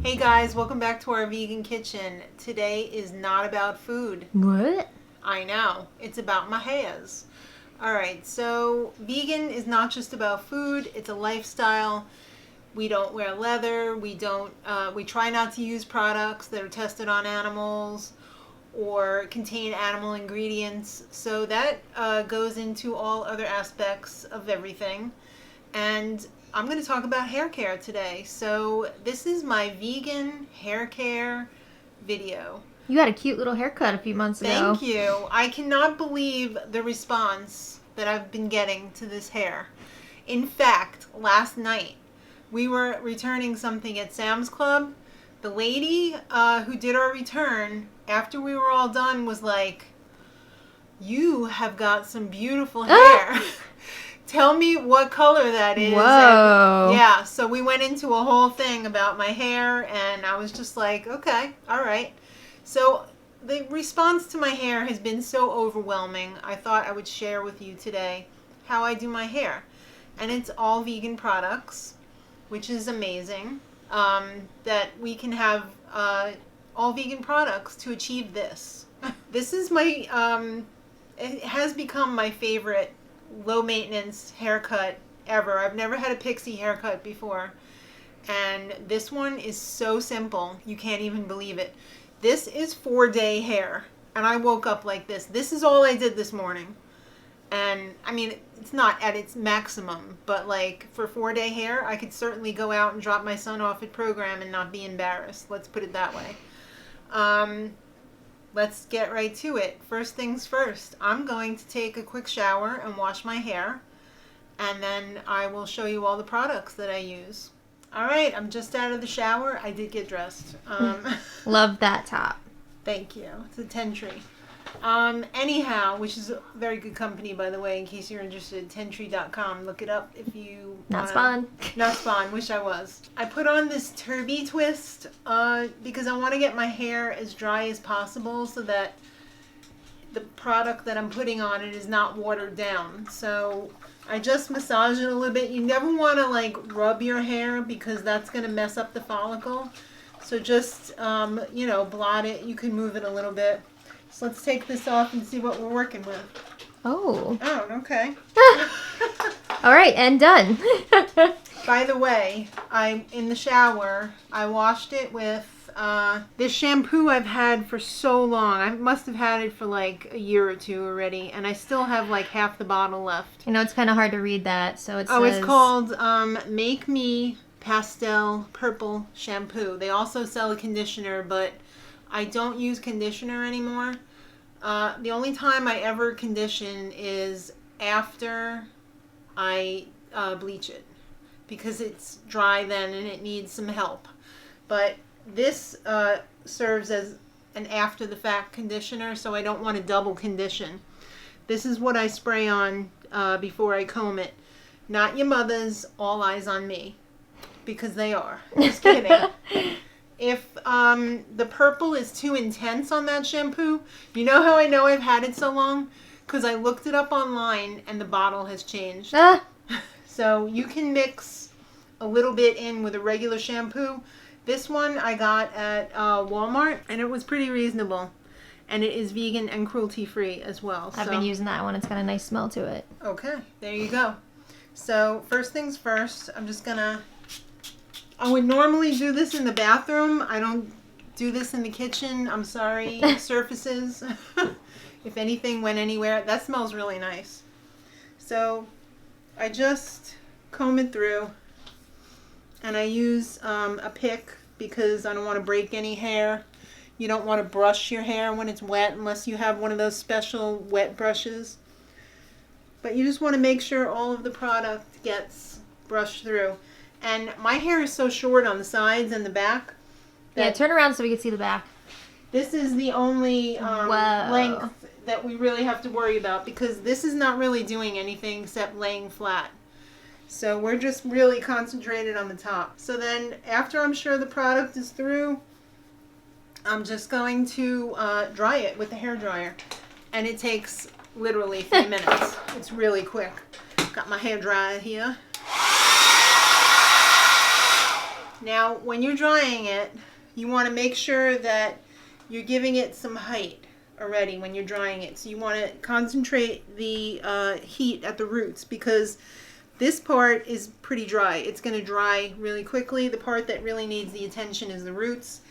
Hey guys, welcome back to our vegan kitchen. Today is not about food. What? I know, it's about my hairs. Alright, so vegan is not just about food, it's a lifestyle. We don't wear leather, we try not to use products that are tested on animals or contain animal ingredients. So that goes into all other aspects of everything. And I'm going to talk about hair care today. So this is my vegan hair care video. You had a cute little haircut a few months ago. Thank you. I cannot believe the response that I've been getting to this hair. In fact, last night we were returning something at Sam's Club. The lady who did our return, after we were all done, was like, "You have got some beautiful hair." Tell me what color that is. Whoa. And yeah, so we went into a whole thing about my hair, and I was just like, okay, all right. So the response to my hair has been so overwhelming, I thought I would share with you today how I do my hair. And it's all vegan products, which is amazing, that we can have all vegan products to achieve this. This is it has become my favorite low maintenance haircut ever. I've never had a pixie haircut before. And this one is so simple. You can't even believe it. This is 4-day hair. And I woke up like this. This is all I did this morning. And I mean, it's not at its maximum, but like for 4-day hair, I could certainly go out and drop my son off at program and not be embarrassed. Let's put it that way. Let's get right to it. First things first, I'm going to take a quick shower and wash my hair, and then I will show you all the products that I use. All right, I'm just out of the shower. I did get dressed. Love that top. Thank you. It's a Tentree. Anyhow, which is a very good company, by the way, in case you're interested, tentree.com. Look it up if you Not spawn. Not spawn. Wish I was. I put on this Turby twist because I want to get my hair as dry as possible so that the product that I'm putting on it is not watered down. So I just massage it a little bit. You never want to like rub your hair because that's going to mess up the follicle. So just, blot it. You can move it a little bit. So let's take this off and see what we're working with. Oh. Oh, okay. All right, and done. By the way, I'm in the shower. I washed it with this shampoo I've had for so long. I must have had it for like a year or two already, and I still have like half the bottle left. You know, it's kind of hard to read that, so it says... Oh, it's called Make Me Pastel Purple Shampoo. They also sell a conditioner, but I don't use conditioner anymore. The only time I ever condition is after I bleach it because it's dry then and it needs some help. But this serves as an after the fact conditioner, so I don't want to double condition. This is what I spray on before I comb it. Not your mother's, all eyes on me, because they are. Just kidding. If the purple is too intense on that shampoo, you know how I know I've had it so long? Because I looked it up online and the bottle has changed. So you can mix a little bit in with a regular shampoo. This one I got at Walmart and it was pretty reasonable. And it is vegan and cruelty free as well. I've been using that one. It's got a nice smell to it. Okay, there you go. So first things first, I would normally do this in the bathroom. I don't do this in the kitchen. I'm sorry, surfaces. If anything went anywhere. That smells really nice. So I just comb it through. And I use a pick because I don't want to break any hair. You don't want to brush your hair when it's wet unless you have one of those special wet brushes. But you just want to make sure all of the product gets brushed through. And my hair is so short on the sides and the back. Yeah, turn around so we can see the back. This is the only length that we really have to worry about because this is not really doing anything except laying flat. So we're just really concentrated on the top. So then after I'm sure the product is through, I'm just going to dry it with the hairdryer. And it takes literally 3 minutes. It's really quick. Got my hair dryer here. Now Now, when you're drying it, you want to make sure that you're giving it some height already when you're drying it. So you want to concentrate the heat at the roots, because this part is pretty dry. It's going to dry really quickly. The part that really needs the attention is the roots.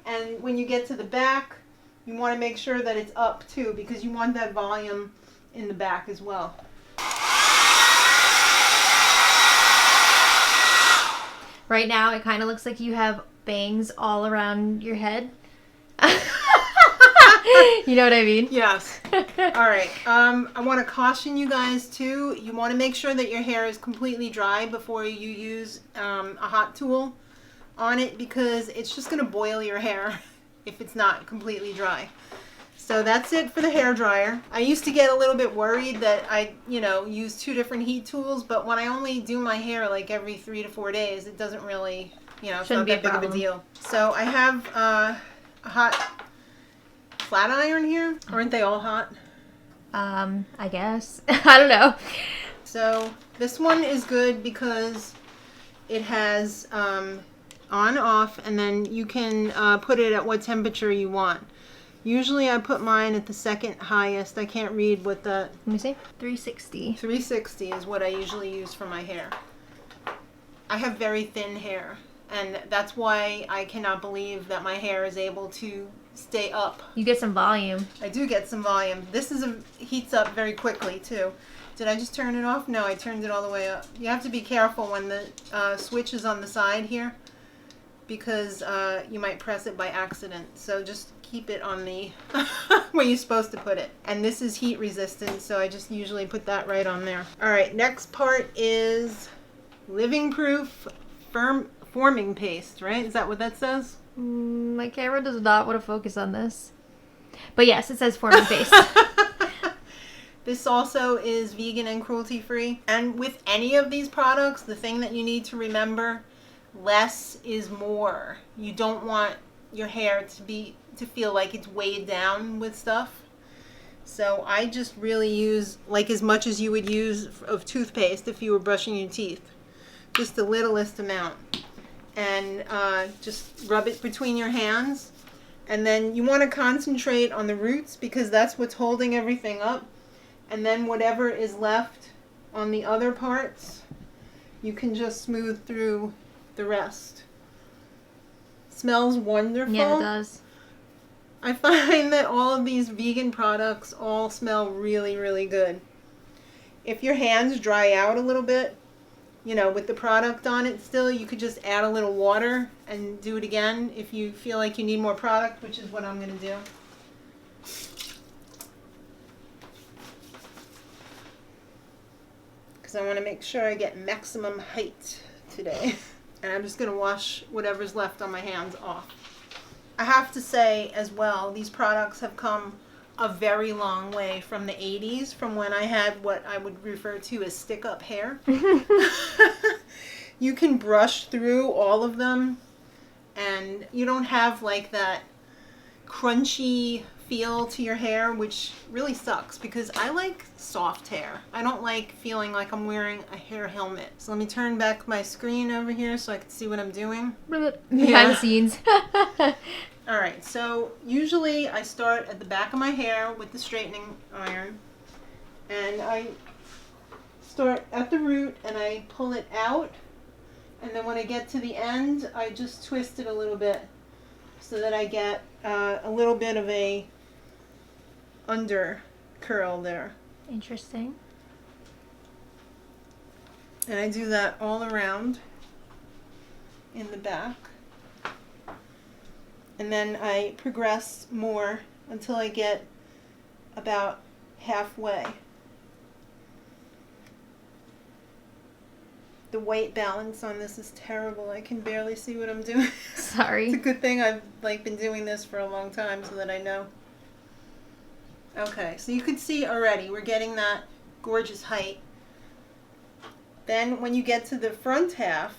And when you get to the back, you want to make sure that it's up too, because you want that volume in the back as well. Right now, it kind of looks like you have bangs all around your head. You know what I mean? Yes. All right. I want to caution you guys too. You want to make sure that your hair is completely dry before you use a hot tool on it, because it's just going to boil your hair if it's not completely dry. So that's it for the hair dryer. I used to get a little bit worried that I, use 2 different heat tools, but when I only do my hair like every 3 to 4 days, it doesn't really, it's not that big of a deal. So I have a hot flat iron here. Aren't they all hot? I guess. I don't know. So this one is good because it has on, off, and then you can put it at what temperature you want. Usually I put mine at the second highest. I can't read what the... Let me see. 360. 360 is what I usually use for my hair. I have very thin hair, and that's why I cannot believe that my hair is able to stay up. You get some volume. I do get some volume. This heats up very quickly too. Did I just turn it off? No, I turned it all the way up. You have to be careful when the switch is on the side here, because you might press it by accident. So just keep it on the where you're supposed to put it. And this is heat resistant, so I just usually put that right on there. All right, next part is living proof forming paste, right? Is that what that says? My camera does not want to focus on this. But yes, it says forming paste. This also is vegan and cruelty free. And with any of these products, the thing that you need to remember, less is more. You don't want your hair to feel like it's weighed down with stuff. So I just really use like as much as you would use of toothpaste if you were brushing your teeth. Just the littlest amount. And just rub it between your hands. And then you want to concentrate on the roots, because that's what's holding everything up. And then whatever is left on the other parts, you can just smooth through the rest. Smells wonderful. Yeah, it does. I find that all of these vegan products all smell really, really good. If your hands dry out a little bit, with the product on it still, you could just add a little water and do it again if you feel like you need more product, which is what I'm going to do. Because I want to make sure I get maximum height today. And I'm just going to wash whatever's left on my hands off. I have to say as well, these products have come a very long way from the 80s, from when I had what I would refer to as stick-up hair. You can brush through all of them, and you don't have like that crunchy feel to your hair, which really sucks because I like soft hair. I don't like feeling like I'm wearing a hair helmet. So let me turn back my screen over here so I can see what I'm doing. Behind the scenes. Alright, so usually I start at the back of my hair with the straightening iron, and I start at the root and I pull it out, and then when I get to the end I just twist it a little bit so that I get a little bit of a under curl there. Interesting. And I do that all around in the back. And then I progress more until I get about halfway. The white balance on this is terrible. I can barely see what I'm doing. Sorry. It's a good thing I've been doing this for a long time so that I know. Okay, so you can see already we're getting that gorgeous height. Then when you get to the front half,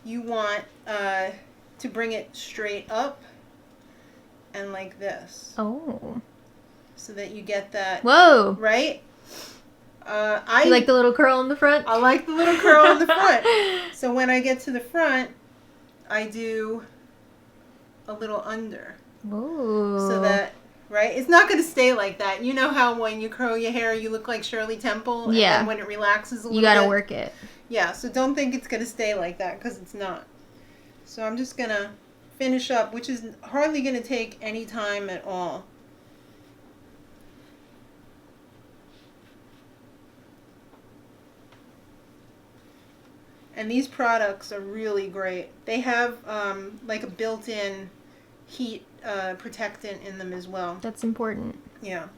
you want to bring it straight up and like this. Oh. So that you get that. Whoa. Right? You like the little curl in the front? I like the little curl in the front. So when I get to the front, I do a little under. Ooh. So that, right? It's not going to stay like that. You know how when you curl your hair, you look like Shirley Temple? And Yeah. then when it relaxes a little You gotta bit, work it. yeah, so don't think it's going to stay like that because it's not. So I'm just going to finish up, which is hardly going to take any time at all. And these products are really great. They have like a built-in heat protectant in them as well. That's important. Yeah.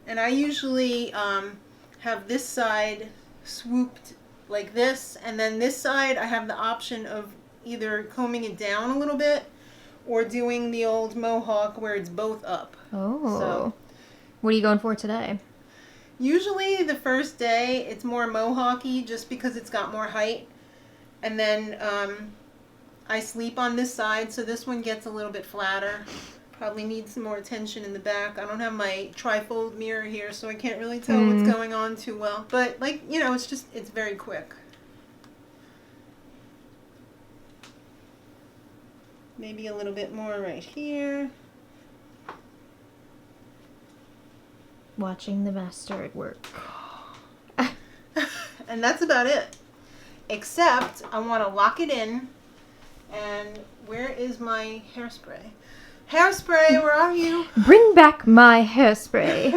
And I usually have this side swooped like this, and then this side I have the option of either combing it down a little bit or doing the old mohawk where it's both up. Oh. So, what are you going for today? usually the first day it's more mohawky just because it's got more height. And then I sleep on this side, so this one gets a little bit flatter. Probably needs some more attention in the back. I don't have my trifold mirror here, so I can't really tell what's going on too well. But, like, you know, it's very quick. Maybe a little bit more right here. Watching the master at work. And that's about it. Except I want to lock it in. And where is my hairspray? Hairspray, where are you? Bring back my hairspray.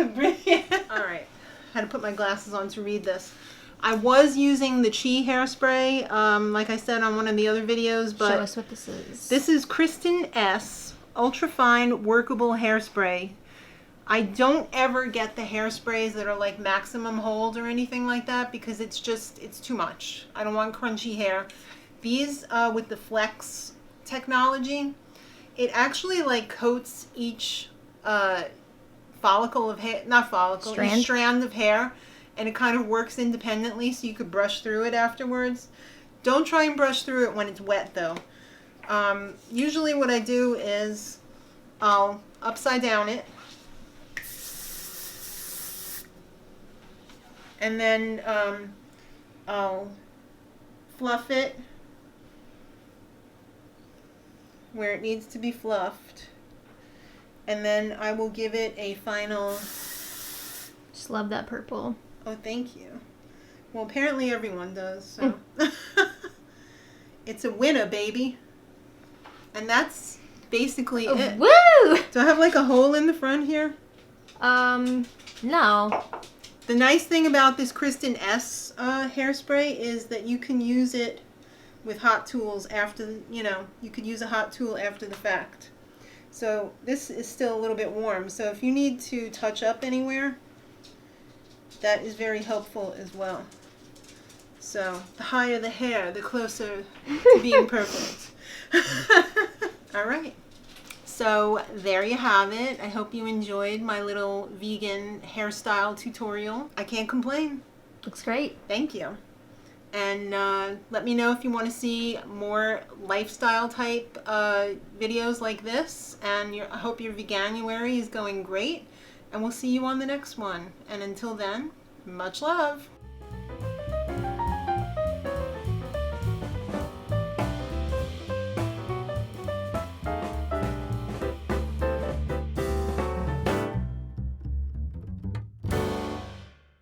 All right. Had to put my glasses on to read this. I was using the Chi hairspray, like I said on one of the other videos, but Show us what this is. this is Kristen S. Ultrafine Workable Hairspray. I don't ever get the hairsprays that are like maximum hold or anything like that because it's too much. I don't want crunchy hair. These with the Flex technology, it actually like coats each follicle of hair, not follicle, each strand of hair, and it kind of works independently so you could brush through it afterwards. Don't try and brush through it when it's wet though. Usually what I do is I'll upside down it, and then I'll fluff it where it needs to be fluffed, and then I will give it a final. Just love that purple. Oh, thank you. Well, apparently everyone does, so. It's a winner, baby. And that's basically it. Woo! Do I have like a hole in the front here? No. The nice thing about this Kristen S hairspray is that you can use it with hot tools after, you could use a hot tool after the fact. So this is still a little bit warm. So if you need to touch up anywhere, that is very helpful as well. So the higher the hair, the closer to being perfect. All right. So there you have it. I hope you enjoyed my little vegan hairstyle tutorial. I can't complain. Looks great. Thank you. And let me know if you want to see more lifestyle type videos like this. And I hope your Veganuary is going great. And we'll see you on the next one. And until then, much love.